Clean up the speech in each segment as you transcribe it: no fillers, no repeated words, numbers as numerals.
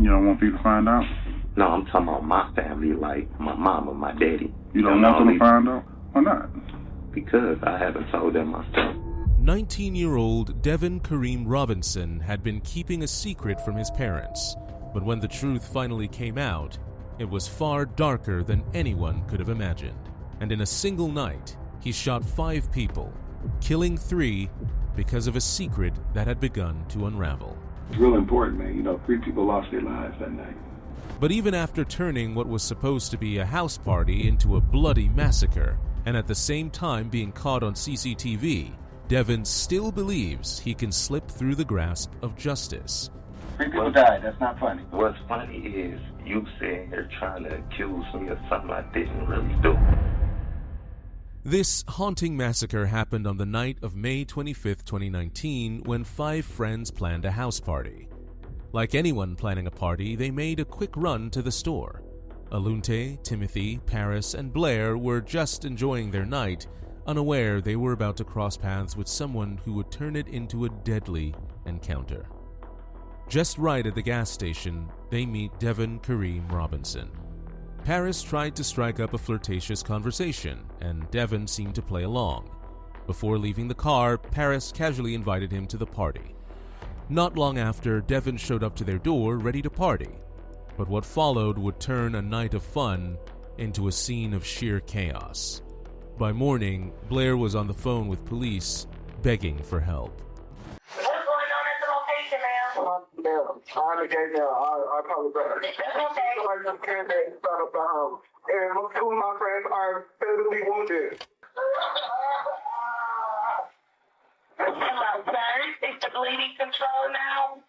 You don't want people to find out? No, I'm talking about my family, like my mama, my daddy. You don't want them to find out? Why not? Because I haven't told them myself. 19-year-old Devon Kareem Robinson had been keeping a secret from his parents, but when the truth finally came out, it was far darker than anyone could have imagined. And in a single night, he shot 5 people, killing 3 because of a secret that had begun to unravel. It's real important, man. 3 people lost their lives that night. But even after turning what was supposed to be a house party into a bloody massacre, and at the same time being caught on CCTV, Devon still believes he can slip through the grasp of justice. 3 people died. That's not funny. What's funny is you sitting here trying to accuse me of something I didn't really do. This haunting massacre happened on the night of May 25, 2019, when 5 friends planned a house party. Like anyone planning a party, they made a quick run to the store. Alunte, Timothy, Paris, and Blair were just enjoying their night, unaware they were about to cross paths with someone who would turn it into a deadly encounter. Just right at the gas station, they meet Devon Kareem Robinson. Paris tried to strike up a flirtatious conversation, and Devon seemed to play along. Before leaving the car, Paris casually invited him to the party. Not long after, Devon showed up to their door ready to party. But what followed would turn a night of fun into a scene of sheer chaos. By morning, Blair was on the phone with police, begging for help. What's going on at the location, ma'am? I gave now. I apologize. That's okay. I just can't make it out of the house. And 2 of my friends are physically wounded. Hello, sir. Is the bleeding control now?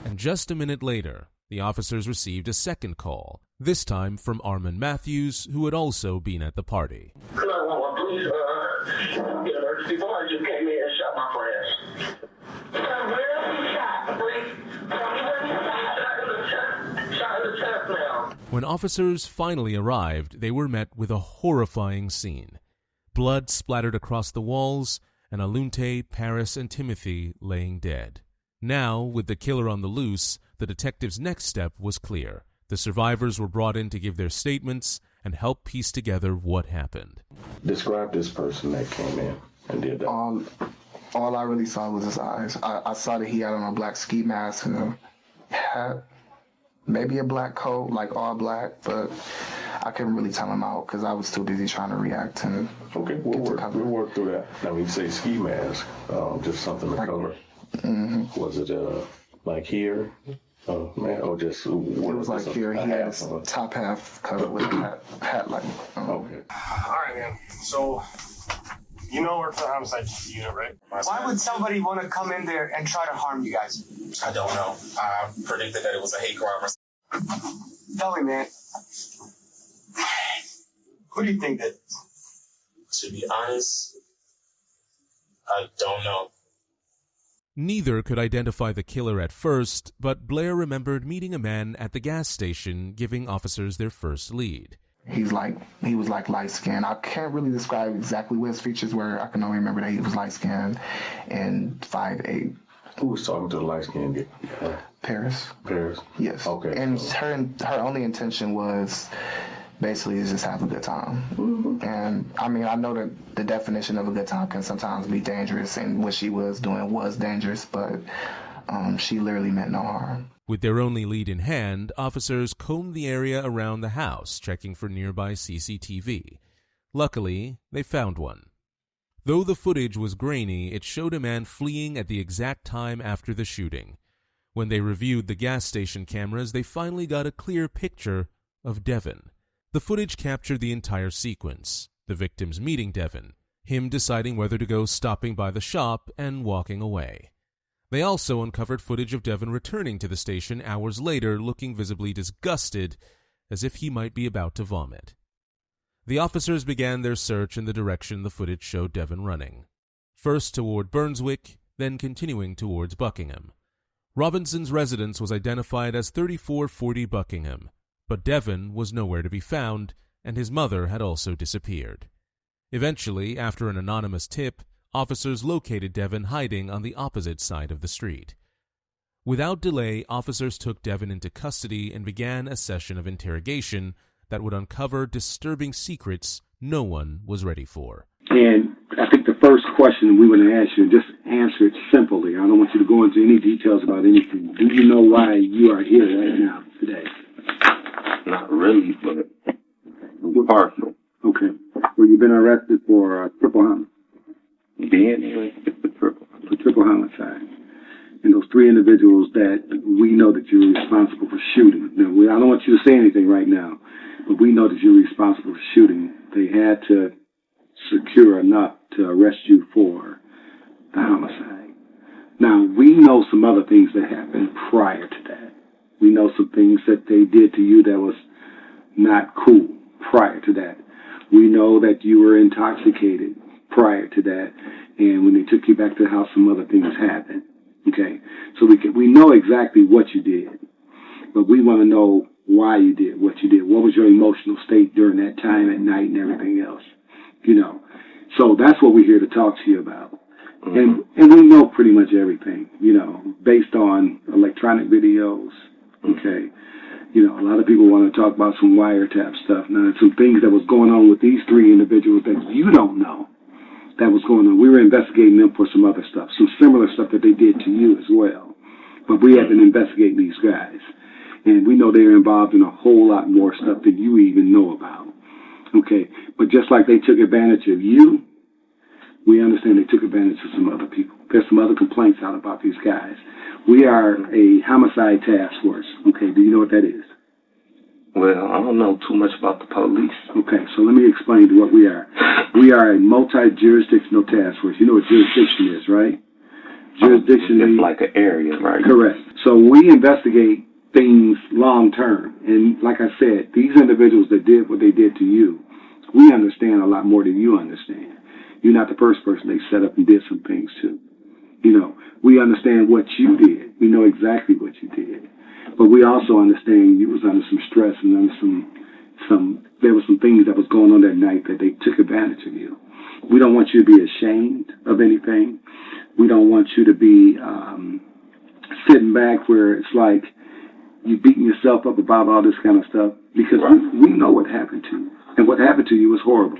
And just a minute later, the officers received a second call, this time from Armand Matthews, who had also been at the party. Please, emergency before you came in and shot my friends. Shot in the chest now. When officers finally arrived, they were met with a horrifying scene. Blood splattered across the walls, and Alunte, Paris, and Timothy laying dead. Now, with the killer on the loose, the detective's next step was clear. The survivors were brought in to give their statements and help piece together what happened. Describe this person that came in and did that. All I really saw was his eyes. I saw that he had on a black ski mask and a hat, maybe a black coat, like all black, but I couldn't really tell him out because I was too busy trying to react. And okay, we'll work through that. Now, when you say ski mask, just something to cover. Mm-hmm. Was it like here? Man, or just it was like here. He had his top half covered with a hat like. Okay. All right, man. So, you know, work for the homicide unit, right? Why would somebody want to come in there and try to harm you guys? I don't know. I predicted that it was a hate crime. Tell me, man. Who do you think that? To be honest, I don't know. Neither could identify the killer at first, but Blair remembered meeting a man at the gas station giving officers their first lead. He was like light-skinned. I can't really describe exactly what his features were. I can only remember that he was light-skinned and 5'8". Who was talking to the light-skinned guy? Paris. Paris? Yes. Okay. And her only intention was basically to just have a good time. Mm-hmm. And I mean, I know that the definition of a good time can sometimes be dangerous, and what she was doing was dangerous, but she literally meant no harm. With their only lead in hand, officers combed the area around the house, checking for nearby CCTV. Luckily, they found one. Though the footage was grainy, it showed a man fleeing at the exact time after the shooting. When they reviewed the gas station cameras, they finally got a clear picture of Devon. The footage captured the entire sequence, the victims meeting Devon, him deciding whether to go stopping by the shop and walking away. They also uncovered footage of Devon returning to the station hours later, looking visibly disgusted, as if he might be about to vomit. The officers began their search in the direction the footage showed Devon running, first toward Burnswick, then continuing towards Buckingham. Robinson's residence was identified as 3440 Buckingham, but Devon was nowhere to be found, and his mother had also disappeared. Eventually, after an anonymous tip, officers located Devon hiding on the opposite side of the street. Without delay, officers took Devon into custody and began a session of interrogation that would uncover disturbing secrets no one was ready for. And I think the first question we want to ask you, just answer it simply. I don't want you to go into any details about anything. Do you know why you are here right now, today? Not really, but partial. Okay. Well, you've been arrested for triple homicide. Being here for triple homicide. And those three individuals that we know that you're responsible for shooting. Now, I don't want you to say anything right now, but we know that you're responsible for shooting. They had to secure enough to arrest you for the homicide. Now, we know some other things that happened prior to that. We know some things that they did to you that was not cool prior to that. We know that you were intoxicated prior to that, and when they took you back to the house, some other things happened. Okay, so we know exactly what you did, but we want to know why you did what you did. What was your emotional state during that time at night and everything else? You know, so that's what we're here to talk to you about. And we know pretty much everything, you know, based on electronic videos. Okay, you know, a lot of people want to talk about some wiretap stuff. Now, some things that was going on with these three individuals that you don't know that was going on. We were investigating them for some other stuff, some similar stuff that they did to you as well. But we have been investigating these guys, and we know they're involved in a whole lot more stuff than you even know about. Okay, but just like they took advantage of you, we understand they took advantage of some other people. There's some other complaints out about these guys. We are a homicide task force. Okay, do you know what that is? Well, I don't know too much about the police. Okay, so let me explain to what we are. We are a multi-jurisdictional task force. You know what jurisdiction is, right? Jurisdiction is like an area, right? Correct. So we investigate things long term. And like I said, these individuals that did what they did to you, we understand a lot more than you understand. You're not the first person they set up and did some things to. You know, we understand what you did. We know exactly what you did. But we also understand you was under some stress and under there were some things that was going on that night that they took advantage of you. We don't want you to be ashamed of anything. We don't want you to be sitting back where it's like you beating yourself up about all this kind of stuff, because we know what happened to you. And what happened to you was horrible.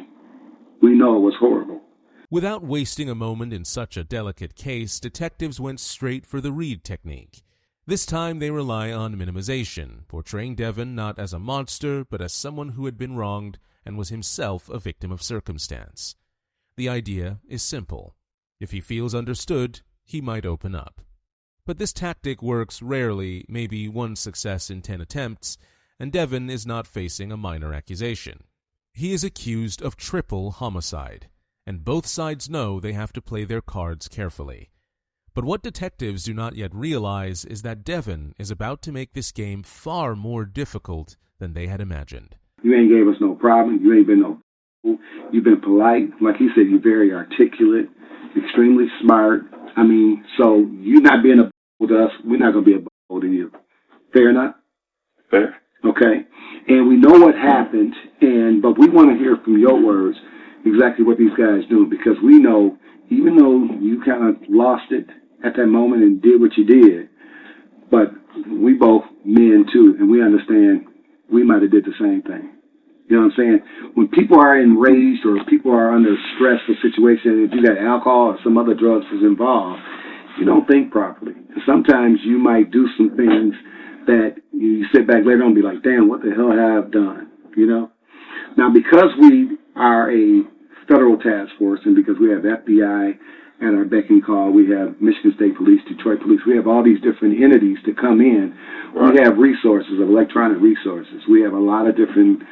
We know it was horrible. Without wasting a moment in such a delicate case, detectives went straight for the Reed technique. This time they rely on minimization, portraying Devon not as a monster, but as someone who had been wronged and was himself a victim of circumstance. The idea is simple. If he feels understood, he might open up. But this tactic works rarely, maybe one success in 10 attempts, and Devon is not facing a minor accusation. He is accused of triple homicide, and both sides know they have to play their cards carefully. But what detectives do not yet realize is that Devon is about to make this game far more difficult than they had imagined. You ain't gave us no problem. You ain't been no fool. You've been polite. Like he said, you're very articulate, extremely smart. I mean, so you not being a fool to us, we're not going to be a fool to you. Fair enough? Fair. Okay. And we know what happened, but we want to hear from your words exactly what these guys do, because we know, even though you kind of lost it at that moment and did what you did, but we both men too, and we understand we might have did the same thing. You know what I'm saying? When people are enraged or people are under a stressful situation, if you got alcohol or some other drugs was involved, you don't think properly. And sometimes you might do some things that you sit back later on and be like, damn, what the hell have I done? You know? Now, because we are a federal task force, and because we have FBI at our beck and call, we have Michigan State Police, Detroit Police, we have all these different entities to come in. Right. We have resources, of electronic resources. We have a lot of different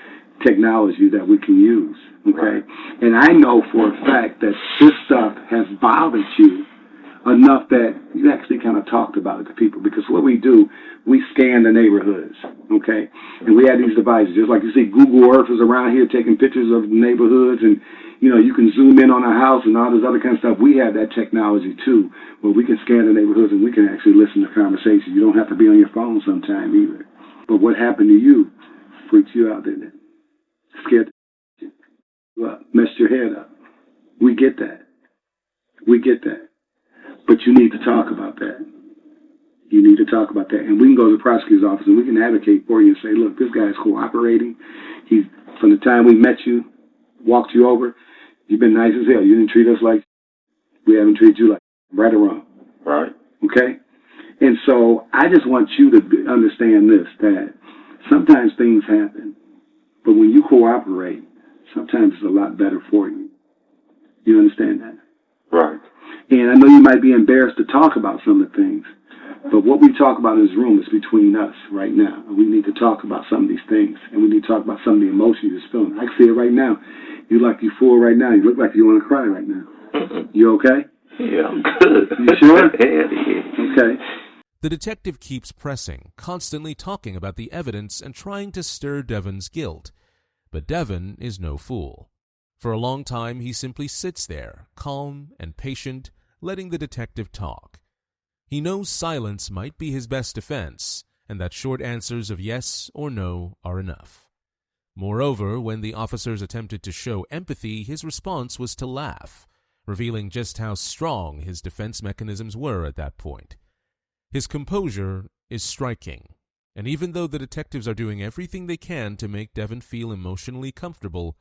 technology that we can use, okay? Right. And I know for a fact that this stuff has bothered you enough that you actually kind of talked about it to people, because what we do, we scan the neighborhoods, okay? And we have these devices, just like you see Google Earth is around here taking pictures of neighborhoods, and you know, you can zoom in on a house and all this other kind of stuff. We have that technology too, where we can scan the neighborhoods and we can actually listen to conversations. You don't have to be on your phone sometime either. But what happened to you freaked you out, didn't it? Scared you up, messed your head up. We get that. We get that. But you need to talk about that. You need to talk about that. And we can go to the prosecutor's office and we can advocate for you and say, look, this guy's cooperating. He's, from the time we met you, walked you over, you've been nice as hell. You didn't treat us like we haven't treated you like right or wrong. Right. Okay? And so I just want you to understand this, that sometimes things happen, but when you cooperate, sometimes it's a lot better for you. You understand that? Right. And I know you might be embarrassed to talk about some of the things, but what we talk about in this room is between us right now. And we need to talk about some of these things, and we need to talk about some of the emotions you're feeling. I can see it right now. You like you're full right now. You look like you want to cry right now. You okay? Yeah, I'm good. You sure? Yeah. Okay. The detective keeps pressing, constantly talking about the evidence and trying to stir Devon's guilt. But Devon is no fool. For a long time, he simply sits there, calm and patient, letting the detective talk. He knows silence might be his best defense, and that short answers of yes or no are enough. Moreover, when the officers attempted to show empathy, his response was to laugh, revealing just how strong his defense mechanisms were at that point. His composure is striking, and even though the detectives are doing everything they can to make Devon feel emotionally comfortable,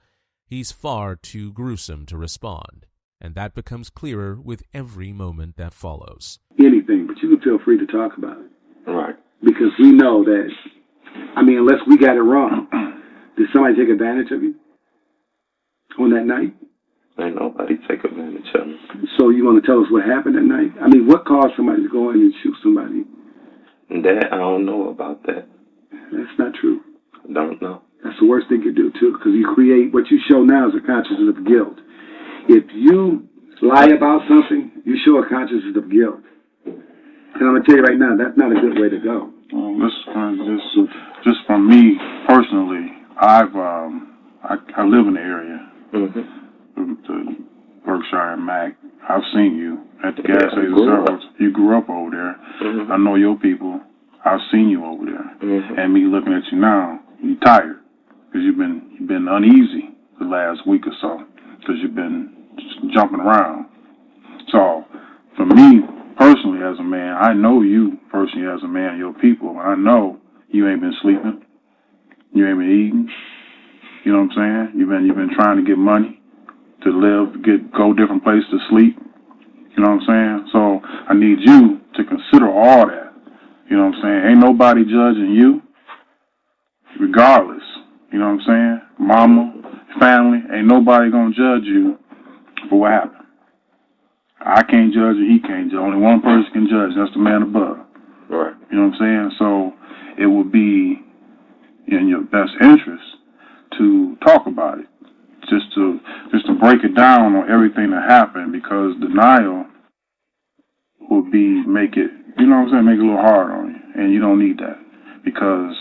he's far too gruesome to respond, and that becomes clearer with every moment that follows. Anything, but you can feel free to talk about it. Right. Because we know that, I mean, unless we got it wrong, did somebody take advantage of you on that night? Ain't nobody take advantage of me. So you want to tell us what happened that night? I mean, what caused somebody to go in and shoot somebody? That, I don't know about that. That's not true. I don't know. That's the worst thing you do, too, because you create, what you show now is a consciousness of guilt. If you lie about something, you show a consciousness of guilt. And I'm going to tell you right now, that's not a good way to go. Just from me personally, I live in the area, the Berkshire and Mac. I've seen you at the gas station several. You grew up over there. I know your people. I've seen you over there. And me looking at you now, you're tired because you've been uneasy the last week or so because you've been just jumping around. So for me personally as a man, I know you personally as a man, your people. I know you ain't been sleeping. You ain't been eating. You know what I'm saying? You've been trying to get money to live, go different places to sleep. You know what I'm saying? So I need you to consider all that. You know what I'm saying? Ain't nobody judging you, regardless. You know what I'm saying? Mama, family, ain't nobody gonna judge you for what happened. I can't judge you, he can't judge. Only one person can judge, and that's the man above. Right. You know what I'm saying? So it would be in your best interest to talk about it. Just to break it down on everything that happened, because denial would make it, you know what I'm saying, make it a little hard on you. And you don't need that, because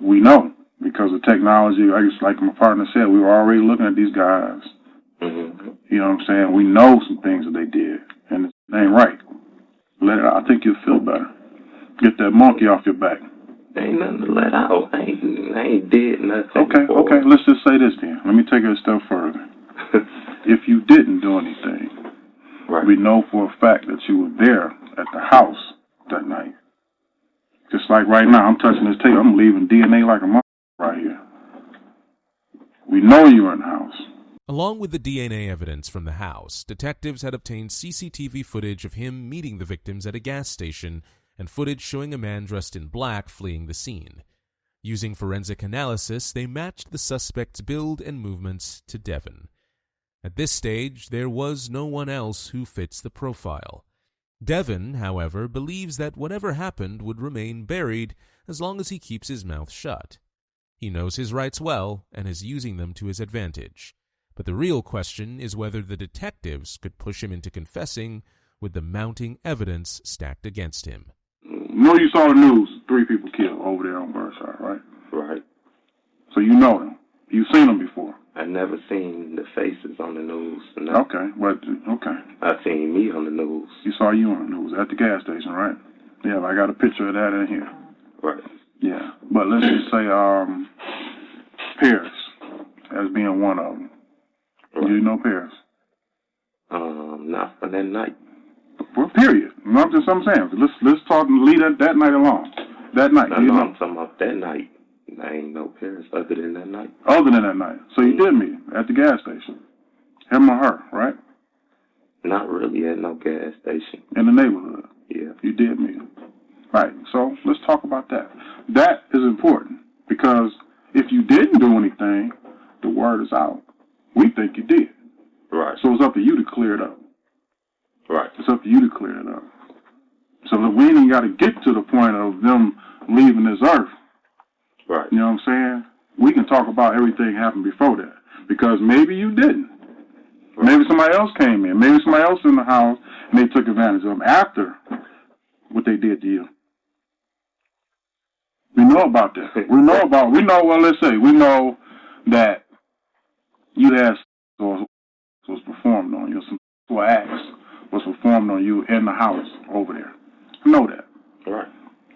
we know, because of technology, I guess like my partner said, we were already looking at these guys. You know what I'm saying? We know some things that they did, and it ain't right. Let it out. I think you'll feel better. Get that monkey off your back. Ain't nothing to let out. I ain't did nothing. Okay. Let's just say this then. Let me take it a step further. If you didn't do anything, right, we know for a fact that you were there at the house that night. Just like right now, I'm touching this tape. I'm leaving DNA like a mother right here. We know you were in the house. Along with the DNA evidence from the house, detectives had obtained CCTV footage of him meeting the victims at a gas station and footage showing a man dressed in black fleeing the scene. Using forensic analysis, they matched the suspect's build and movements to Devon. At this stage, there was no one else who fits the profile. Devon, however, believes that whatever happened would remain buried as long as he keeps his mouth shut. He knows his rights well and is using them to his advantage. But the real question is whether the detectives could push him into confessing with the mounting evidence stacked against him. You know, you saw the news, 3 people killed over there on Berkshire, right? Right. So you know them. You've seen them before. I never seen the faces on the news. No. Okay. I seen me on the news. You saw you on the news at the gas station, right? Yeah, I got a picture of that in here. Right. Yeah, but let's just say Paris as being one of them. Right. Do you know Paris? Not for that night. Well, period. No, I'm saying. Let's talk and leave that night alone. That night. No, I'm talking about that night. I ain't no Paris other than that night. Other than that night. So you did meet at the gas station. Him or her, right? Not really at no gas station. In the neighborhood. Yeah. You did meet him. Right. So let's talk about that. That is important because if you didn't do anything, the word is out. We think you did. Right. So it's up to you to clear it up. Right. It's up to you to clear it up. So that we ain't even got to get to the point of them leaving this earth. Right. You know what I'm saying? We can talk about everything happened before that. Because maybe you didn't. Right. Maybe somebody else came in. Maybe somebody else in the house and they took advantage of them after what they did to you. We know about that. We know that you had was performed on you. Some acts was performed on you in the house over there. I know that. Right.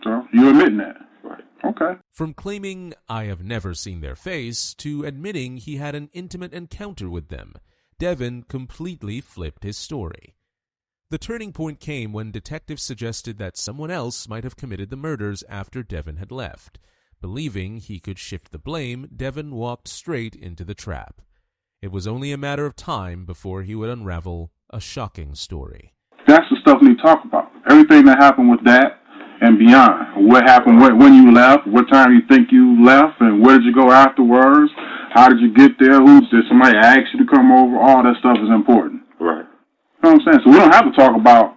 So you admitting that. Right. Okay. From claiming, "I have never seen their face," to admitting he had an intimate encounter with them, Devon completely flipped his story. The turning point came when detectives suggested that someone else might have committed the murders after Devon had left. Believing he could shift the blame, Devon walked straight into the trap. It was only a matter of time before he would unravel a shocking story. That's the stuff we talk about. Everything that happened with that and beyond. What happened when you left, what time you think you left, and where did you go afterwards? How did you get there? Did somebody ask you to come over? All that stuff is important. Right. You know what I'm saying? So we don't have to talk about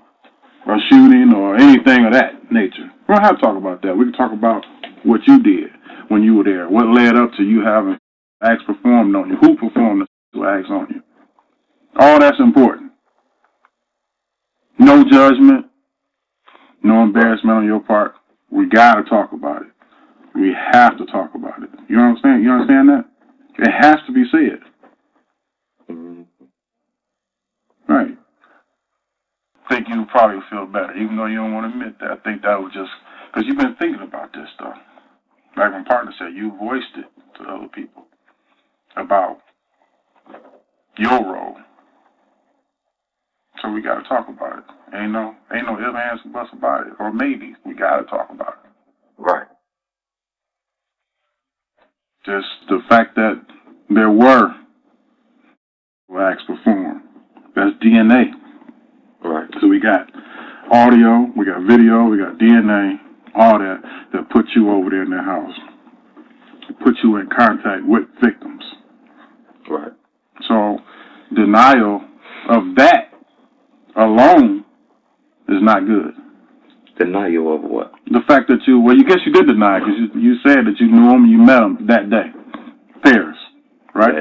a shooting or anything of that nature. We don't have to talk about that. We can talk about what you did when you were there. What led up to you having acts performed on you. Who performed the acts on you. All that's important. No judgment. No embarrassment on your part. We got to talk about it. We have to talk about it. You understand? You understand that? It has to be said. Right. I think you probably feel better, even though you don't want to admit that. I think that was just because you've been thinking about this stuff. Like my partner said, you voiced it to other people about your role. So we got to talk about it. Ain't no ifs, ands, or buts about it. Or maybe we got to talk about it. Right. Just the fact that there were acts performed. That's DNA. Right. So we got audio, we got video, we got DNA, all that put you over there in that house. Put you in contact with victims. Right. So denial of that alone is not good. Denial of what? The fact that you guess you did deny because you said that you knew him, you met him that day. Paris, right?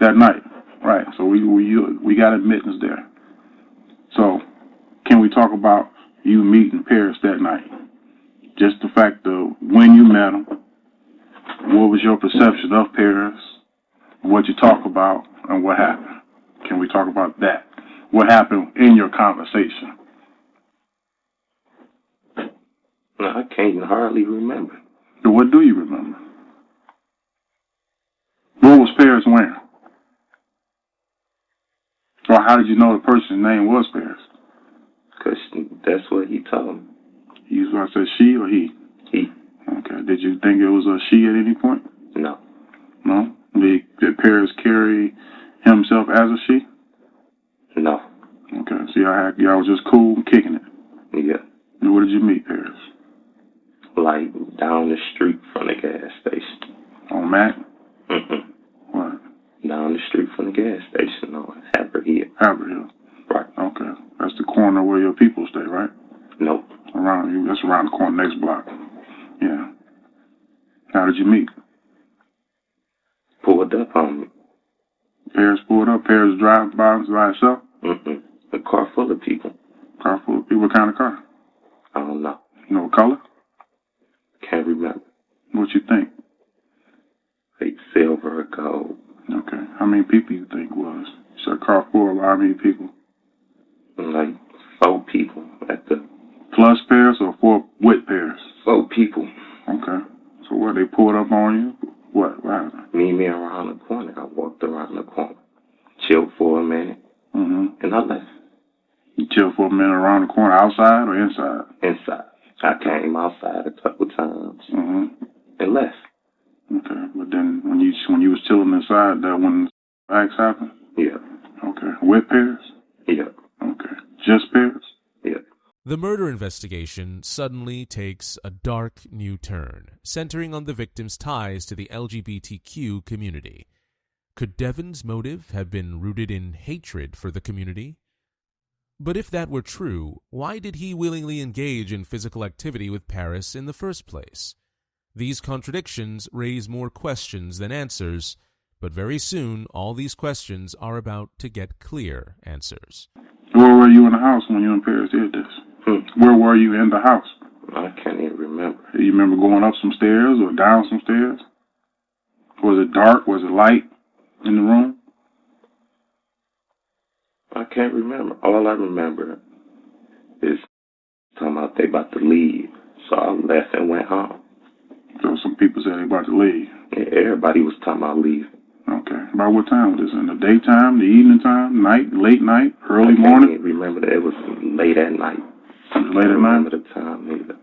That night, right. So we got admittance there. So can we talk about you meeting Paris that night? Just the fact of when you met him, what was your perception of Paris, what you talk about, and what happened? Can we talk about that? What happened in your conversation? No, I can't hardly remember. So what do you remember? What was Paris wearing? Or how did you know the person's name was Paris? Because that's what he told me. You want to say she or he? He. Okay. Did you think it was a she at any point? No. No? Did Paris carry himself as a she? No. Okay. So y'all was just cool kicking it? Yeah. And where did you meet Paris? Like down the street from the gas station. On Mac? Mm-hmm. What? Down the street from the gas station on Haverhill. Haverhill. Right. Okay. That's the corner where your people stay, right? Nope. Around you. That's around the corner, next block. Yeah. How did you meet? Pulled up on me. Paris pulled up. Paris driving by himself? Mm-hmm. A car full of people. Car full of people? What kind of car? I don't know. You know what color? Can't remember. What you think? Like silver or gold. Okay. How many people you think was? You said a car full of how many people? Like 4 people at the... Plus Paris or 4 with Paris? 4 people. Okay. So what, they pulled up on you? What happened? Me around the corner. I walked around the corner. Chilled for a minute. Mm-hmm. And I left. the corner, outside or inside? Inside. I came outside a couple times and left. Okay, but then when you was chilling inside, that when the acts happened? Yeah. Okay, with Paris? Yeah. Okay, just Paris? Yeah. The murder investigation suddenly takes a dark new turn, centering on the victim's ties to the LGBTQ community. Could Devon's motive have been rooted in hatred for the community? But if that were true, why did he willingly engage in physical activity with Paris in the first place? These contradictions raise more questions than answers, but very soon all these questions are about to get clear answers. Where were you in the house when you and Paris did this? Where were you in the house? I can't even remember. Do you remember going up some stairs or down some stairs? Was it dark? Was it light in the room? I can't remember. All I remember is talking about they about to leave. So I left and went home. So some people said they about to leave. Yeah, everybody was talking about leaving. Okay. About what time was this? In the daytime, the evening time, night, late night, early I morning? can't remember that. It was late at night. Late at night? I don't remember the time either.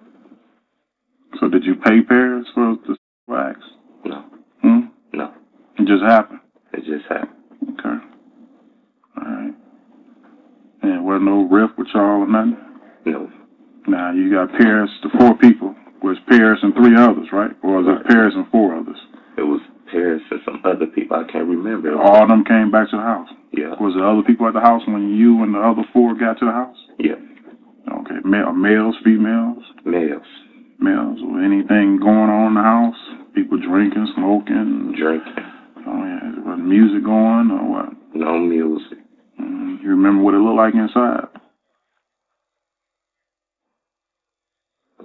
So did you pay Paris for the wax? No. No. It just happened? It just happened. Okay. All right. And there wasn't no rift with y'all or nothing? No. Now, you got Paris, the 4 people. Was Paris and 3 others, right? Or was it Paris and 4 others? It was Paris and some other people. I can't remember. All of them came back to the house? Yeah. Was there other people at the house when you and the other 4 got to the house? Yeah. Okay. Males, females? Males. Males. Was anything going on in the house? People drinking, smoking? Drinking. Oh, yeah. Was music going or what? No music. You remember what it looked like inside?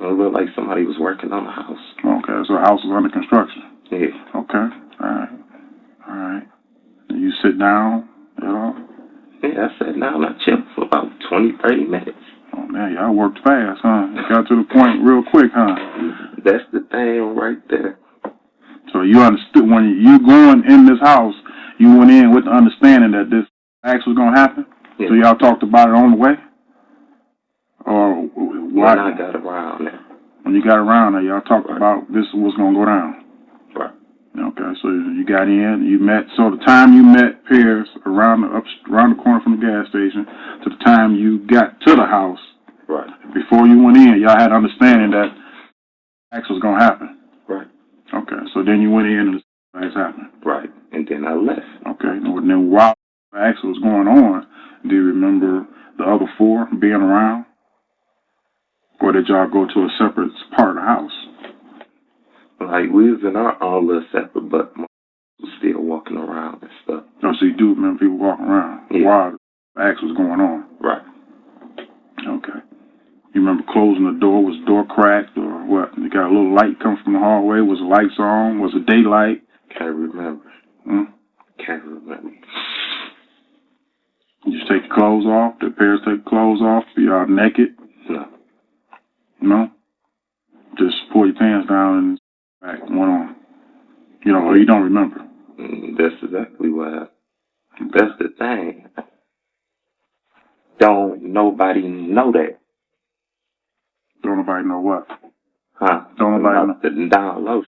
It looked like somebody was working on the house. Okay, so the house was under construction? Yeah. Okay, all right. You sit down at all? Yeah, I sat down. I chilled for about 20, 30 minutes. Oh, man, y'all worked fast, huh? You got to the point real quick, huh? That's the thing right there. So you understood when you going in this house, you went in with the understanding that this act was going to happen? Yeah. So y'all talked about it on the way? Or why? When I got around there. When you got around there, y'all talked about this was going to go down? Right. Okay, so you got in, you met. So the time you met Paris around the corner from the gas station to the time you got to the house, right? Before you went in, y'all had understanding that act was gonna happen. Right. Okay, so then you went in and the act happened. Right, and then I left. Okay, and then while the act was going on, do you remember the other 4 being around, or did y'all go to a separate part of the house? Like, we was in our own little separate, but my was still walking around and stuff. Oh, so you do remember people walking around while the act was going on? Right. Okay. You remember closing the door? Was the door cracked or what? You got a little light come from the hallway? Was the lights on? Was it daylight? Can't remember. Can't remember. You just take your clothes off? Did Paris take clothes off? Are y'all naked? No. No? Just pull your pants down and back went on. You know, or you don't remember? That's exactly what happened. That's the thing. Don't nobody know that. Don't nobody know what? Huh? Don't nobody know? The down low.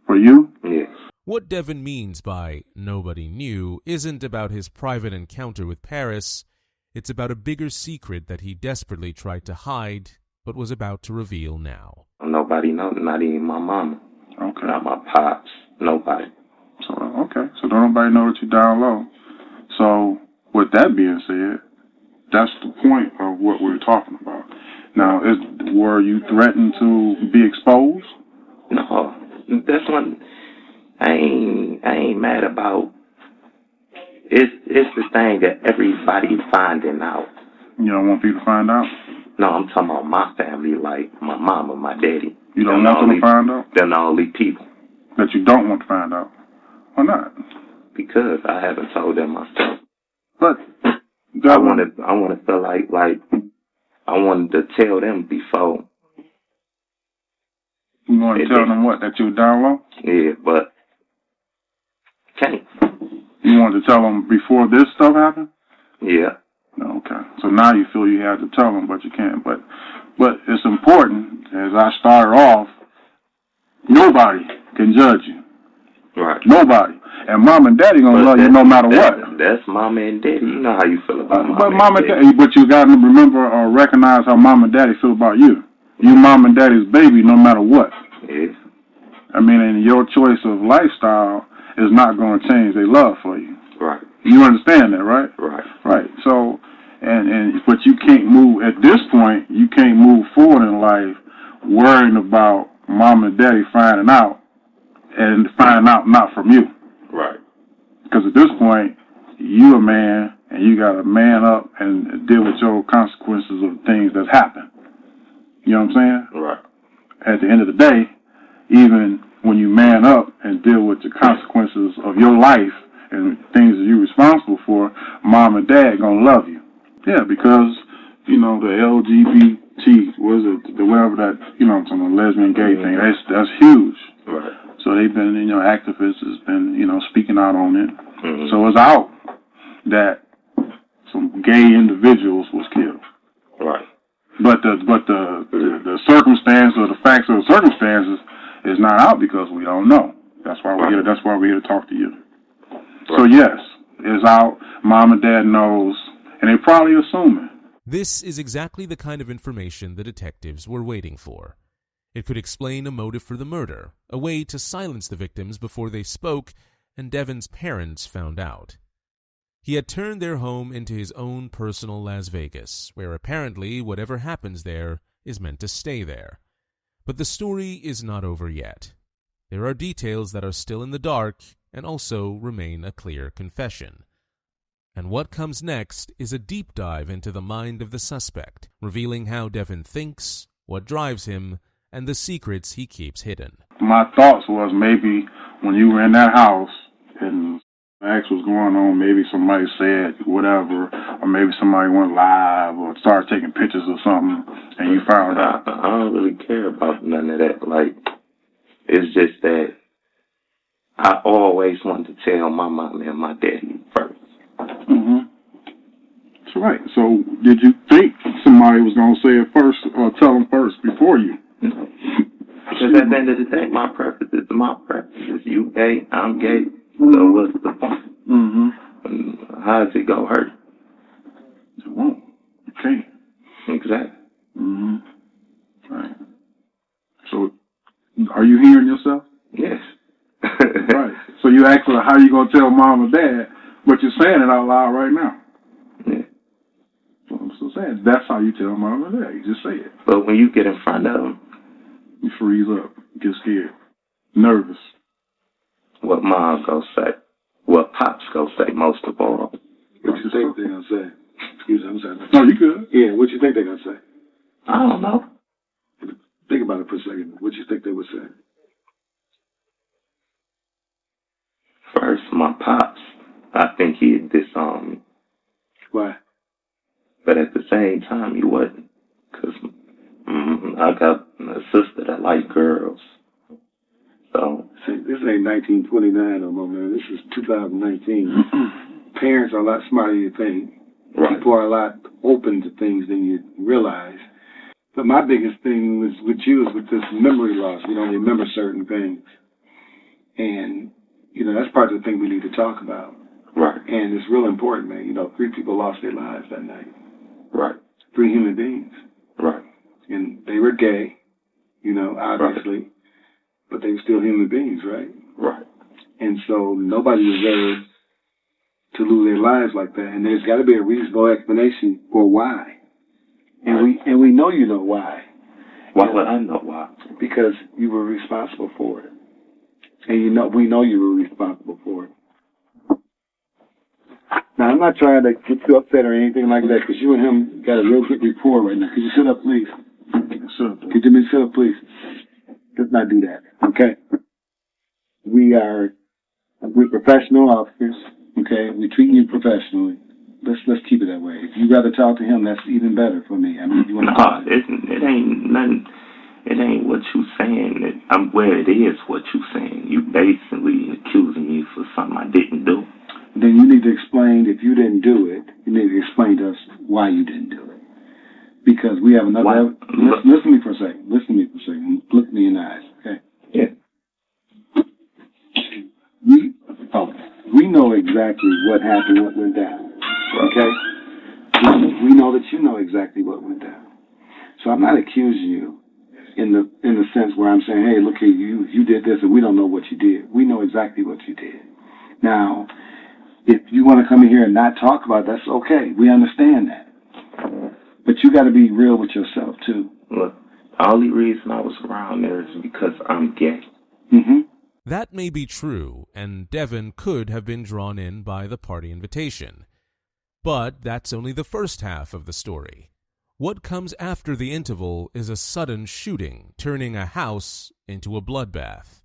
For you? Yes. What Devon means by nobody knew isn't about his private encounter with Paris. It's about a bigger secret that he desperately tried to hide, but was about to reveal now. Nobody knows, not even my mama. Okay. Not my pops. Nobody. So, okay. So don't nobody know that you're down low. So, with that being said, that's the point of what we're talking about. Now, were you threatened to be exposed? No. That's one I ain't mad about. It's the thing that everybody's finding out. You don't want people to find out? No, I'm talking about my family, like my mama, my daddy. You don't want them to find out? They're the only people. That you don't want to find out? Why not? Because I haven't told them myself. But I want to feel like I wanted to tell them before. You want to tell them what? That you were down low? Yeah, but can't. You wanted to tell them before this stuff happened? Yeah. Okay. So now you feel you have to tell them, but you can't. But it's important, as I started off, nobody can judge you. Right. Nobody. And mom and daddy gonna love you no matter what. That's mama and daddy. You know how you feel about mom and daddy. But you gotta remember or recognize how mom and daddy feel about you. You mom and daddy's baby no matter what. Yeah. I mean, and your choice of lifestyle is not gonna change their love for you. Right. You understand that, right? Right. Right. So, but you can't move, at this point, you can't move forward in life worrying about mom and daddy finding out and finding out not from you. Right. Because at this point, you a man and you got to man up and deal with your consequences of things that happen. You know what I'm saying? Right. At the end of the day, even when you man up and deal with the consequences of your life and things that you're responsible for, mom and dad gonna love you. Yeah, because, you know, the LGBT, what is it, the whatever that, you know, some lesbian, gay thing, that's huge. Right. So they've been, you know, activists has been, you know, speaking out on it. Mm-hmm. So it's out that some gay individuals was killed. Right. But the circumstance or the facts of the circumstances is not out because we don't know. That's why we're here. That's why we're here to talk to you. Right. So yes, it's out. Mom and dad knows, and they probably assuming. This is exactly the kind of information the detectives were waiting for. It could explain a motive for the murder, a way to silence the victims before they spoke and Devon's parents found out. He had turned their home into his own personal Las Vegas, where apparently whatever happens there is meant to stay there. But the story is not over yet. There are details that are still in the dark and also remain a clear confession. And what comes next is a deep dive into the mind of the suspect, revealing how Devon thinks, what drives him, and the secrets he keeps hidden. My thoughts was maybe when you were in that house and the act was going on, maybe somebody said whatever, or maybe somebody went live or started taking pictures or something, and you found out. I don't really care about none of that. Like, it's just that I always wanted to tell my mom and my daddy first. Mm-hmm. That's right. So did you think somebody was going to say it first or tell them first before you? Because at the end of the day, my preference is my preference. You gay, I'm gay, so what's the point? Mm-hmm. How is it going to hurt? It won't. Okay. Exactly. Mm-hmm. Right. So are you hearing yourself? Yes. Right. So you asked her how you going to tell mom and dad, but you're saying it out loud right now. Yeah. So I'm still saying that's how you tell mom and dad. You just say it. But when you get in front of them, you freeze up, get scared, nervous. What mom go say? What pops go say most of all? What you think they're gonna say? Excuse me, I'm sorry. No, you good. Yeah, what you think they're gonna say? I don't know. Think about it for a second. What you think they would say? First, my pops, I think he'd disown me. Why? But at the same time, he wasn't. Because I got a sister that liked girls. So. See, this ain't 1929 no more, man. This is 2019. Parents are a lot smarter than you think. Right. People are a lot open to things than you realize. But my biggest thing was with you is with this memory loss. You don't remember certain things. And, you know, that's part of the thing we need to talk about. Right. And it's real important, man. You know, 3 people lost their lives that night. Right. 3 human beings. Right. And they were gay, you know, obviously. Right. But they were still human beings, right? Right. And so nobody deserves to lose their lives like that. And there's got to be a reasonable explanation for why. And we know you know why. Why would I know why? Because you were responsible for it. And you know, we know you were responsible for it. Now, I'm not trying to get you upset or anything like that, because you and him got a real good rapport right now. Could you sit up, please? Could you sit up, please? Let's not do that, okay? We're professional officers, okay? We treat you professionally. Let's keep it that way. If you'd rather talk to him, that's even better for me. I mean, you want to talk? It ain't nothing. It ain't what you saying. It is what you saying. You basically accusing me for something I didn't do. Then you need to explain, if you didn't do it, you need to explain to us why you didn't do it. Because we have another... Listen to me for a second. Listen to me for a second. Look me in the eyes, okay? Yeah. We know exactly what happened, what went down, okay? We know that you know exactly what went down. So I'm not accusing you in the sense where I'm saying, hey, look here, you did this and we don't know what you did. We know exactly what you did. Now, if you want to come in here and not talk about it, that's okay. We understand that. But you got to be real with yourself, too. Look, the only reason I was around there is because I'm gay. Mm-hmm. That may be true, and Devon could have been drawn in by the party invitation. But that's only the first half of the story. What comes after the interval is a sudden shooting, turning a house into a bloodbath.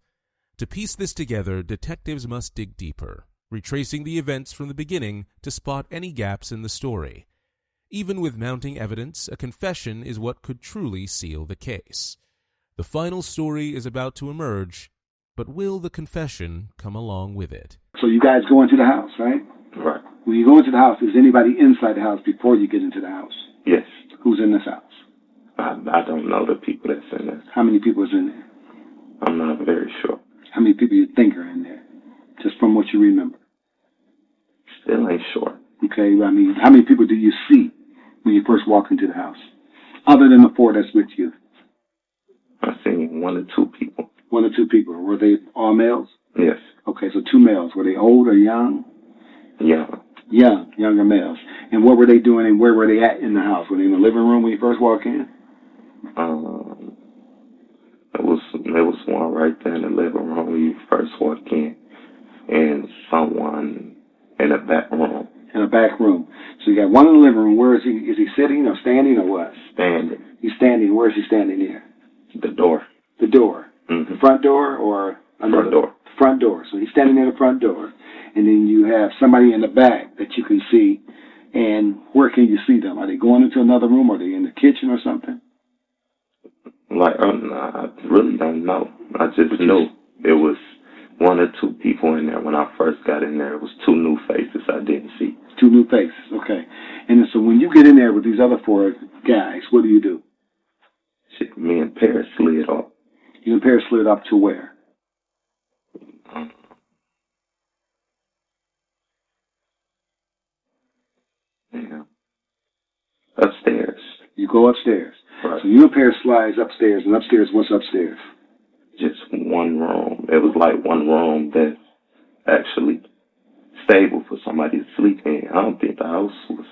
To piece this together, detectives must dig deeper, retracing the events from the beginning to spot any gaps in the story. Even with mounting evidence, a confession is what could truly seal the case. The final story is about to emerge, but will the confession come along with it? So you guys go into the house, right? Right. When you go into the house, is anybody inside the house before you get into the house? Yes. Who's in this house? I don't know the people that's in there. How many people is in there? I'm not very sure. How many people you think are in there? Just from what you remember. Still ain't sure. Okay, I mean, how many people do you see when you first walk into the house? Other than the 4 that's with you. I seen 1 or 2 people. 1 or 2 people. Were they all males? Yes. Okay, so 2 males. Were they old or young? Young. Younger males. And what were they doing and where were they at in the house? Were they in the living room when you first walked in? There was one right there in the living room when you first walked in, and someone in the back room. In the back room. So you got one in the living room. Where is he? Is he sitting or standing or what? Standing. He's standing. Where is he standing near? The door. The door. Mm-hmm. The front door or another? Front door. Front door. So he's standing near the front door. And then you have somebody in the back that you can see. And where can you see them? Are they going into another room? Are they in the kitchen or something? I really don't know. I just knew it was 1 or 2 people in there when I first got in there. It was 2 new faces I didn't see. 2 new faces, okay. And so when you get in there with these other 4 guys, what do? Shit, me and Paris slid off. You and Paris slid up to where? Yeah. Upstairs. You go upstairs. Right. So you and Paris slides upstairs, and upstairs, what's upstairs? Just 1 room. It was like 1 room that's actually stable for somebody to sleep in. I don't think the house was.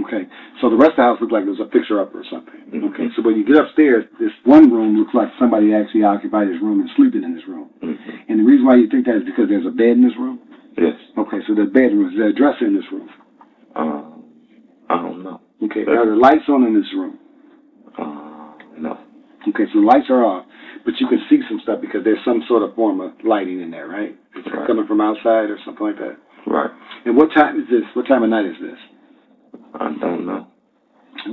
Okay. So the rest of the house looked like it was a fixer-upper or something. Mm-hmm. Okay. So when you get upstairs, this 1 room looks like somebody actually occupied his room and sleeping in this room. Mm-hmm. And the reason why you think that is because there's a bed in this room? Yes. Okay. So there's a bedroom. Is there a dresser in this room? I don't know. Okay. Are there lights on in this room? No. Okay, so the lights are off, but you can see some stuff because there's some sort of form of lighting in there, right? It's right. Coming from outside or something like that. Right. And what time is this? What time of night is this? I don't know.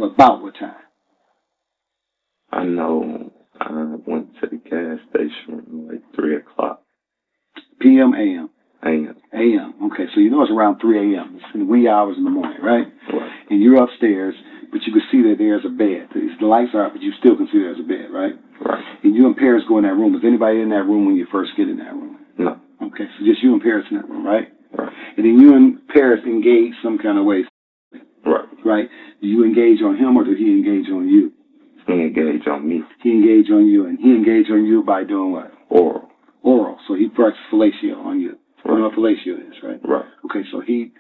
About what time? I know I went to the gas station like 3 o'clock. PM, AM? AM. AM. Okay, so you know it's around 3 a.m. It's in the wee hours in the morning, right? Right. And you're upstairs, but you can see that there's a bed. The lights are out, but you still can see there's a bed, right? Right. And you and Paris go in that room. Is anybody in that room when you first get in that room? No. Okay, so just you and Paris in that room, right? Right. And then you and Paris engage some kind of way. Right. Right? Do you engage on him or do he engage on you? He engaged on me. He engaged on you, and he engaged on you by doing what? Oral. Oral. So he practiced fellatio on you. Right. You know what fellatio is, right? Right. Okay, so he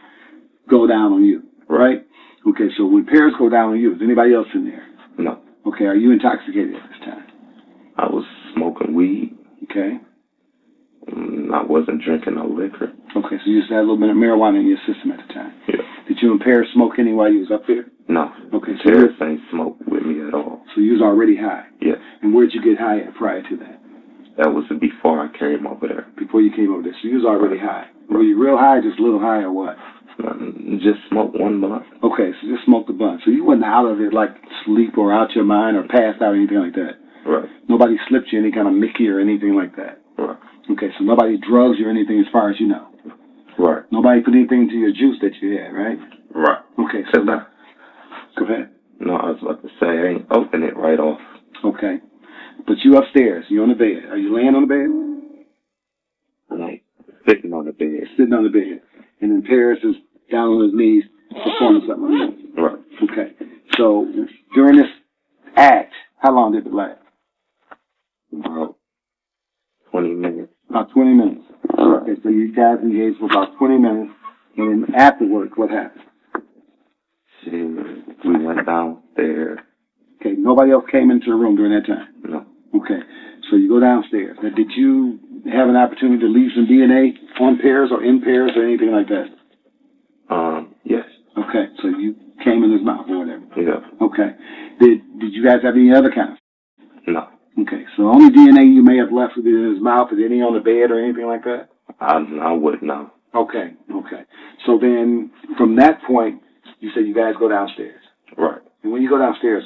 go down on you, right? Okay, so when Paris go down on you, is anybody else in there? No. Okay, are you intoxicated at this time? I was smoking weed. Okay. I wasn't drinking no liquor. Okay, so you just had a little bit of marijuana in your system at the time. Yeah. Did you and Paris smoke any while you was up there? No. Okay, so Paris ain't smoked with me at all. So you was already high? Yes. And where'd you get high at prior to that? That was before I came over there. Before you came over there. So you was already high. Were you real high, just a little high, or what? Just smoked 1 blunt. Okay, so just smoked a blunt. So you wasn't out of it like sleep or out your mind or passed out or anything like that? Right. Nobody slipped you any kind of Mickey or anything like that? Right. Okay, so nobody drugs you or anything as far as you know? Right. Nobody put anything into your juice that you had, right? Right. Okay, so now, Go ahead. No, I was about to say, I ain't open it right off. Okay. But you upstairs. You on the bed. Are you laying on the bed? Like, sitting on the bed. Sitting on the bed. And then Paris is down on his knees performing something like that. Right. Okay. So, during this act, how long did it last? About 20 minutes. About 20 minutes. Right. Okay, so you guys engaged for about 20 minutes. And then afterwards, what happened? Shit, we went downstairs. Okay, nobody else came into the room during that time? No. Okay, so you go downstairs. Now, did you have an opportunity to leave some DNA on Paris or in Paris or anything like that? Yes. Okay, so you came in his mouth or whatever? Yeah. Okay. Did you guys have any other kind? No. Okay, so only DNA you may have left in his mouth, is any on the bed or anything like that? I wouldn't know. Okay. So then, from that point, you said you guys go downstairs. Right. And when you go downstairs,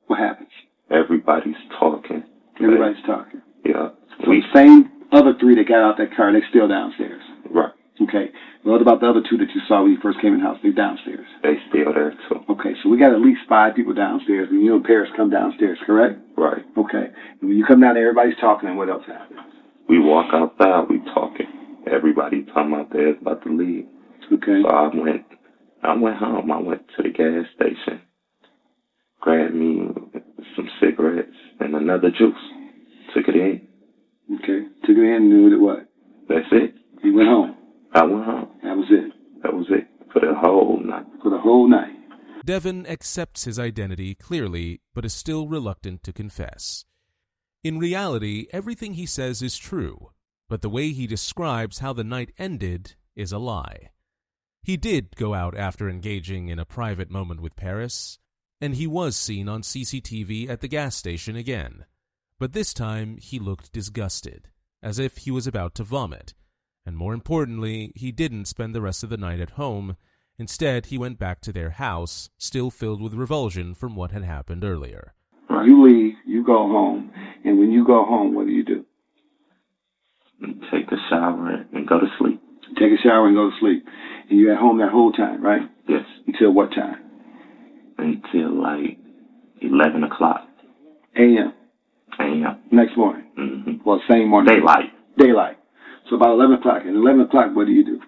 what happens? Everybody's talking. Everybody's talking. Yeah. So the same other three that got out that car, they still downstairs. Right. Okay. What about the other two that you saw when you first came in the house? They're downstairs. They still there too. Okay, so we got at least 5 people downstairs, and you and Paris come downstairs, correct? Right. Okay. And when you come down there, everybody's talking, and what else happens? We walk outside, we talking. Everybody talking out there is about to leave. Okay. So I went home. I went to the gas station, grabbed me some cigarettes and another juice. Took it in. Okay. Took it in and knew what? That's it. You went home? I went home. That was it? That was it. For the whole night. For the whole night. Devon accepts his identity clearly, but is still reluctant to confess. In reality, everything he says is true, but the way he describes how the night ended is a lie. He did go out after engaging in a private moment with Paris, and he was seen on CCTV at the gas station again. But this time, he looked disgusted, as if he was about to vomit. And more importantly, he didn't spend the rest of the night at home. Instead, he went back to their house, still filled with revulsion from what had happened earlier. You leave, you go home, and when you go home, what do? Take a shower and go to sleep. Take a shower and go to sleep. And you're at home that whole time, right? Yes. Until what time? Until like 11 o'clock. A.M. A.M. Next morning? Mm-hmm. Well, same morning. Daylight. So about 11 o'clock. And 11 o'clock, what do you do?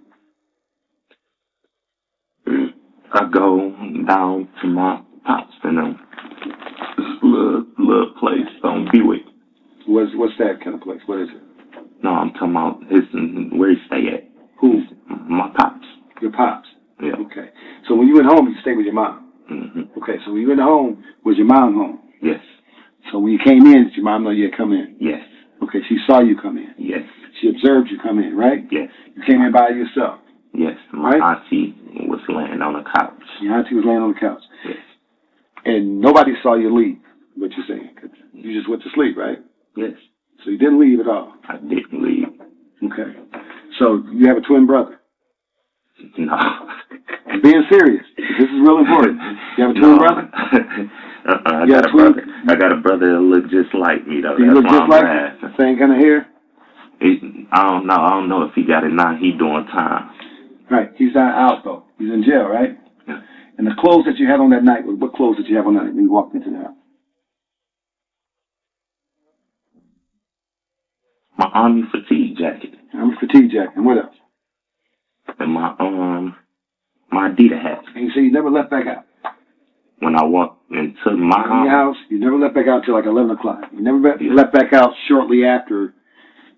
I go down to my pops in a little place on Buick. What's that kind of place? What is it? No, I'm talking about where he stay at. Who? My pops. Your pops? Yeah. Okay. So when you went home, you stayed with your mom? Mm-hmm. Okay, so when you went home, was your mom home? Yes. So when you came in, did your mom know you had come in? Yes. Okay, she saw you come in? Yes. She observed you come in, right? Yes. You came in by yourself? Yes. My auntie was laying on the couch. Your auntie was laying on the couch? Yes. And nobody saw you leave, what you're saying? You just went to sleep, right? Yes. So you didn't leave at all? I didn't leave. Okay. So you have a twin brother? No. I'm being serious. This is real important. You have a twin brother? I got a brother. I got a brother that look just like me, though. He look just like you? Same kind of hair? I don't know. I don't know if he got it now. He doing time. Right. He's not out, though. He's in jail, right? Yeah. And the clothes that you had on that night, what clothes did you have on that night when you walked into the house? My army fatigue jacket. Army fatigue jacket. And what else? And my Adidas hat. And you say you never left back out? When I walked into my house, you never left back out until like 11 o'clock. You never left back out shortly after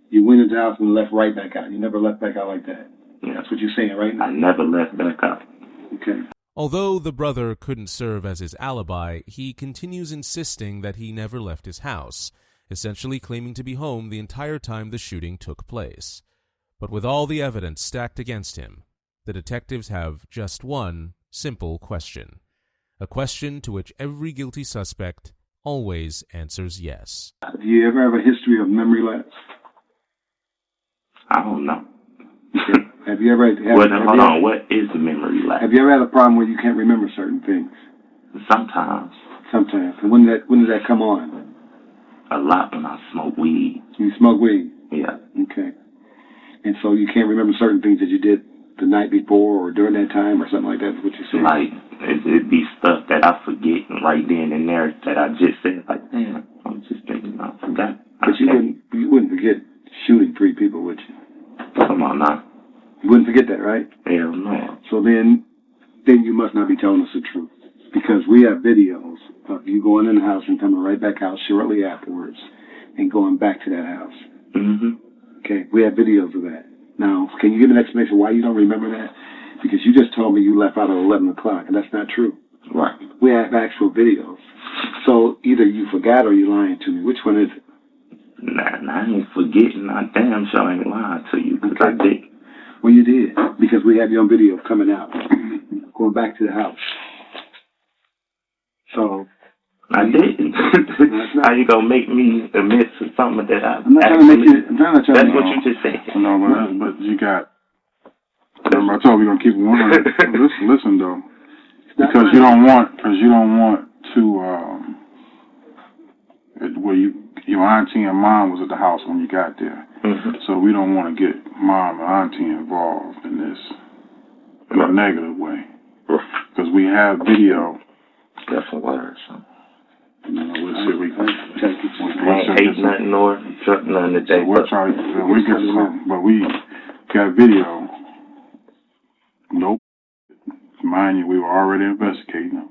you went into the house and left right back out. You never left back out like that. Yeah. That's what you're saying, right? I never left back out. Okay. Although the brother couldn't serve as his alibi, he continues insisting that he never left his house, essentially claiming to be home the entire time the shooting took place. But with all the evidence stacked against him, the detectives have just one simple question. A question to which every guilty suspect always answers yes. Do you ever have a history of memory lapse? I don't know. Have you ever... Hold on. What is a memory lapse? Have you ever had a problem where you can't remember certain things? Sometimes. Sometimes. And when does that come on? A lot when I smoke weed. You smoke weed? Yeah. Okay. And so you can't remember certain things that you did the night before or during that time or something like that? Is what you said? Like, it'd be stuff that I forget right then and there that I just said, like, damn, I'm just thinking, I forgot. But you wouldn't forget shooting 3 people, would you? Come on now. You wouldn't forget that, right? Hell no. So then you must not be telling us the truth. Because we have videos of you going in the house and coming right back out shortly afterwards and going back to that house. Mm-hmm. Okay, we have videos of that. Now, can you give an explanation why you don't remember that? Because you just told me you left out at 11 o'clock, and that's not true. Right. We have actual videos. So either you forgot or you're lying to me. Which one is it? Nah, I ain't forgetting. I damn sure ain't lying to you, because I did. Well, you did, because we have you on video coming out, going back to the house. So I didn't. How you gonna make me admit to something that I'm not trying to make you. I'm trying to That's what you just said. No, but you got. Remember, I told you we're gonna keep it 100. Listen though, because you don't want to. Where your auntie and mom was at the house when you got there, so we don't want to get mom and auntie involved in this in a negative way, because we have video. That's some words. We'll see. We ain't hate nothing nor truck nothing today. So we're trying. We get something, but we got video. Nope. Mind you, we were already investigating them,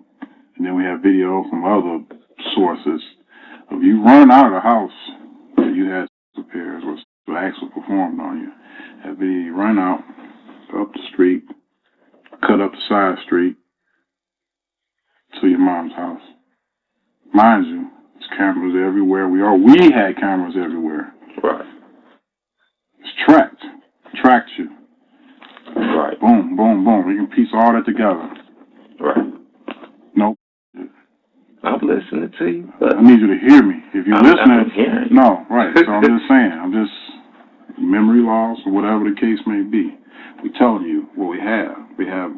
and then we have video from other sources of you running out of the house that you had repairs or actually performed on you. That video, you run out up the street, cut up the side street to your mom's house. Mind you, there's cameras everywhere. We had cameras everywhere. Right. It's tracked you. Right. Boom, boom, boom. We can piece all that together. Right. Nope. I'm listening to you. But I need you to hear me. If you're listening, hearing. No, right. So I'm just saying. Memory loss or whatever the case may be. We told you what we have.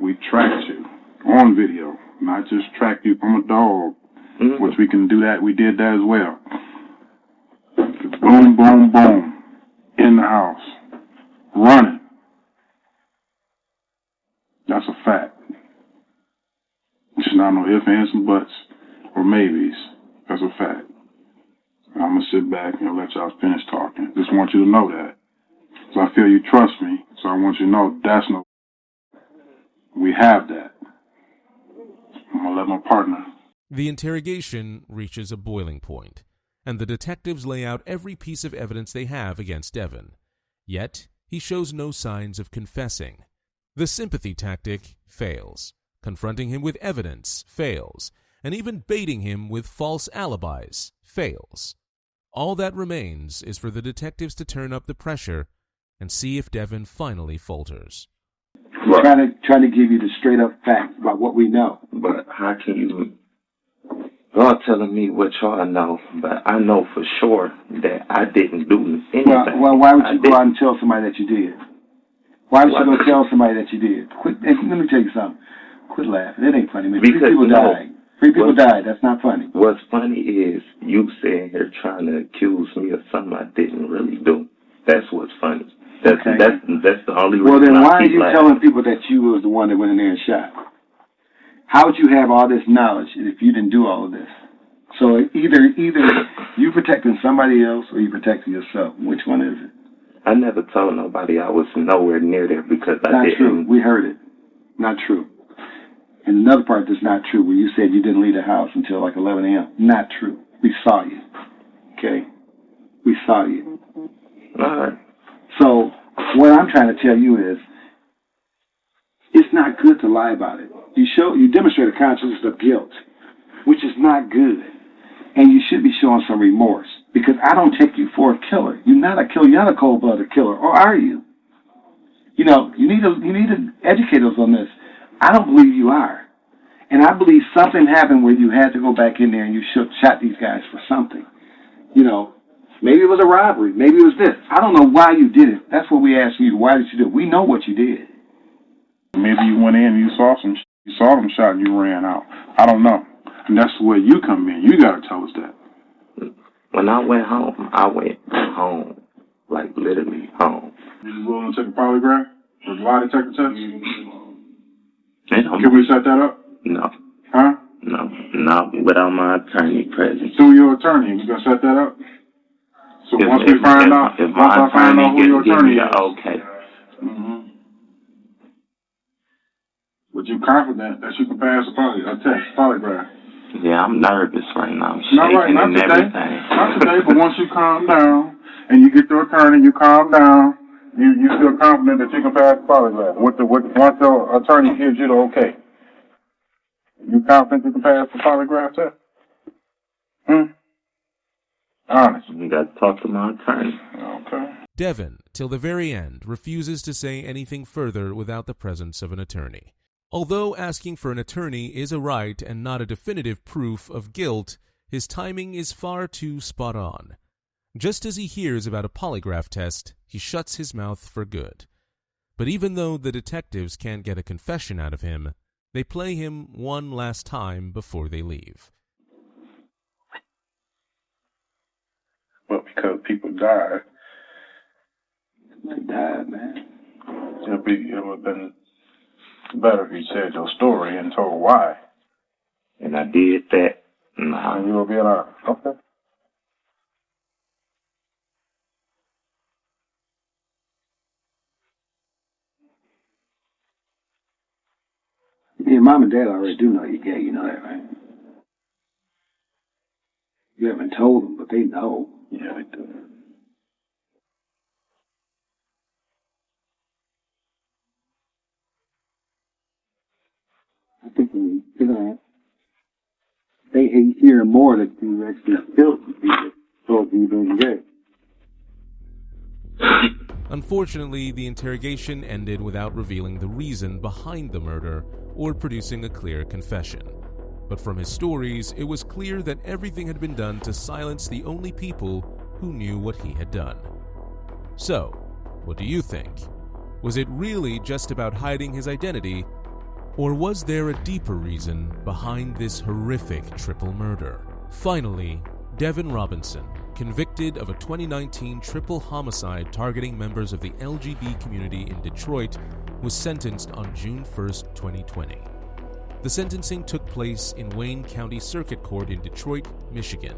We tracked you on video, not just tracked you from a dog, which we can do that. We did that as well. Boom, boom, boom. In the house. Running. That's a fact. Just not no ifs, ands, and buts, or maybes. That's a fact. I'm going to sit back and let y'all finish talking. Just want you to know that. So I feel you trust me, so I want you to know that's no. We have that. I'm going to let my partner. The interrogation reaches a boiling point, and the detectives lay out every piece of evidence they have against Devon. Yet, he shows no signs of confessing. The sympathy tactic fails. Confronting him with evidence fails. And even baiting him with false alibis fails. All that remains is for the detectives to turn up the pressure and see if Devon finally falters. Right. Trying to give you the straight up facts about what we know. But how can you... Y'all telling me what y'all know, but I know for sure that I didn't do anything. Well, why would you go out and tell somebody that you did? Why would you go tell somebody that you did? Quit. Let me tell you something. Quit laughing. It ain't funny, man. Because, 3 people died. 3 people died. That's not funny. What's funny is you sitting here trying to accuse me of something I didn't really do. That's what's funny. That's the only reason. Well, then why are you telling people that you was the one that went in there and shot? How would you have all this knowledge if you didn't do all of this? So either you protecting somebody else or you protecting yourself. Which one is it? I never told nobody I was nowhere near there because I didn't. Not true. We heard it. Not true. And another part that's not true, where you said you didn't leave the house until like 11 a.m. Not true. We saw you. Okay? We saw you. All right. So what I'm trying to tell you is, it's not good to lie about it. You demonstrate a consciousness of guilt, which is not good. And you should be showing some remorse, because I don't take you for a killer. You're not a killer. You're not a cold-blooded killer, or are you? You need to educate us on this. I don't believe you are. And I believe something happened where you had to go back in there and you shot these guys for something. Maybe it was a robbery. Maybe it was this. I don't know why you did it. That's what we asked you. Why did you do it? We know what you did. Maybe you went in and you saw them shot and you ran out. I don't know. And that's where you come in. You got to tell us that. When I went home, like literally home. Did you willing to take a polygraph? Was lie detector test? And Can we set that up? No. Huh? No. Not without my attorney present. Through your attorney, we gonna set that up? So If- once if- we find if- out, if once my I find out who attorney your give attorney me is. the okay. But you confident that you can pass a test, polygraph? Yeah, I'm nervous right now. I'm Not shaking right, not and today. everything. Not today, but once you calm down and you get the attorney, you calm down, you feel confident that you can pass the polygraph. Once your attorney gives you the okay. You confident you can pass the polygraph test? Honest. You got to talk to my attorney. Okay. Devon, till the very end, refuses to say anything further without the presence of an attorney. Although asking for an attorney is a right and not a definitive proof of guilt, his timing is far too spot on. Just as he hears about a polygraph test, he shuts his mouth for good. But even though the detectives can't get a confession out of him, they play him one last time before they leave. But because people died. They died, man. It would have been better if you said your story and told why. And I did that. Nah. And you will be honest. Okay. Yeah, mom and dad already do know you're gay, you know that, right? You haven't told them, but they know. Yeah, they do. I think they hate hearing more that you actually killed people, told you being gay. Unfortunately, the interrogation ended without revealing the reason behind the murder or producing a clear confession. But from his stories, it was clear that everything had been done to silence the only people who knew what he had done. So, what do you think? Was it really just about hiding his identity, or was there a deeper reason behind this horrific triple murder? Finally, Devon Robinson, convicted of a 2019 triple homicide targeting members of the LGBT community in Detroit, was sentenced on June 1st, 2020. The sentencing took place in Wayne County Circuit Court in Detroit, Michigan.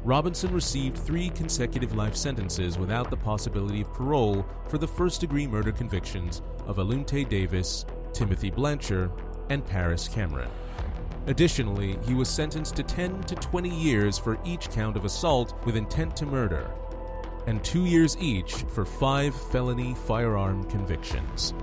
Robinson received 3 consecutive life sentences without the possibility of parole for the first-degree murder convictions of Alunte Davis, Timothy Blancher, and Paris Cameron. Additionally, he was sentenced to 10 to 20 years for each count of assault with intent to murder, and 2 years each for 5 felony firearm convictions.